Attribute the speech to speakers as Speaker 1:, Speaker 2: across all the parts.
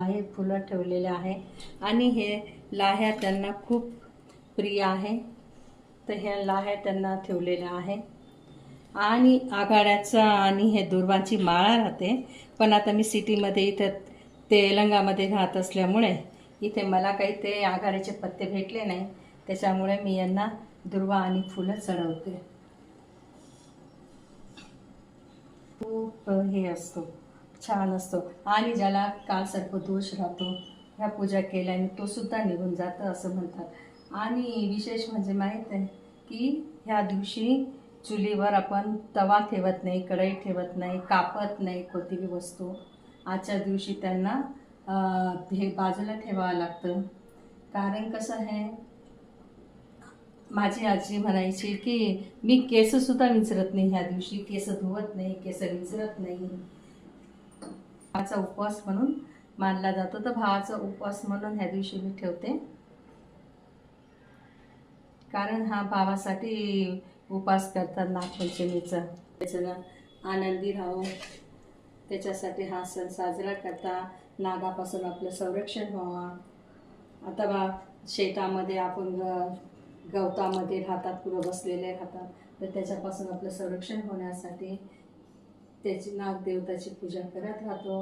Speaker 1: आहे फुलं ठेवलेले आहे आणि हे लाह्या त्यांना खूप प्रिय आहे. तर ह्या लाह्या त्यांना ठेवलेल्या आहे आणि आघाड्याचा आणि हे दुर्वांची माळा राहते. पण आता मी सिटीमध्ये इथं तेलंगामध्ये राहत असल्यामुळे इथे मला काही ते आघाड्याचे पत्ते भेटले नाही, त्याच्यामुळे मी यांना दुर्वा आणि फुलं चढवते. खूप हे असतो, छान असतो आणि ज्याला कालसर्प दोष राहतो ह्या पूजा केल्याने तो सुद्धा निघून जातं असं म्हणतात. आणि विशेष म्हणजे माहीत आहे की ह्या दिवशी चुलीवर आपण तवा ठेवत नाही, कढई ठेवत नाही, कापत नाही कोणतीही वस्तू. आजच्या दिवशी त्यांना हे बाजूला ठेवावं लागतं. कारण कसं आहे, माझी आजी म्हणायची की मी केससुद्धा विंचरत नाही ह्या दिवशी, केस धुवत नाही, केस विंचरत नाही. भावाचा उपवास म्हणून मानला जातो, तर भावाचा उपवास म्हणून ह्या दिवशी मी ठेवते. कारण हा भावासाठी उपवास करतात नागपंचमीचा. त्याच्यानं आनंदी राहावं त्याच्यासाठी हा सण साजरा करता. नागापासून आपलं संरक्षण व्हावं. आता बा शेतामध्ये आपण गवतामध्ये राहतात, पुढं बसलेले राहतात, तर त्याच्यापासून आपलं संरक्षण होण्यासाठी त्याची नागदेवताची पूजा करत राहतो.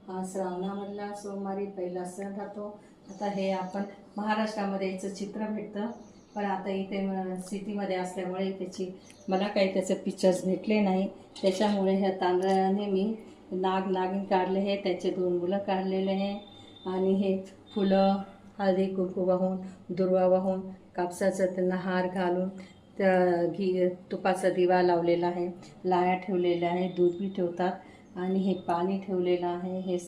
Speaker 1: हा श्रावणामधला सोमवारी पहिला सण राहतो. आता हे आपण महाराष्ट्रामध्ये याचं चित्र भेटतं, पण आता इथे सिटीमध्ये असल्यामुळे त्याची मला काही त्याचे पिक्चर्स भेटले नाही. त्याच्यामुळे ह्या तांदळाने मी नागिन काढले आहे, त्याचे 2 मुलं काढलेले आहे आणि हे फुलं हळदी कुंकू वाहून, दुर्वा वाहून, कापसाचा त्यांना हार घालून, त्या तुपाचा दिवा लावलेला आहे, लाया ठेवलेल्या आहे, दूध बी ठेवतात आणि हे पाणी ठेवलेलं आहे. हे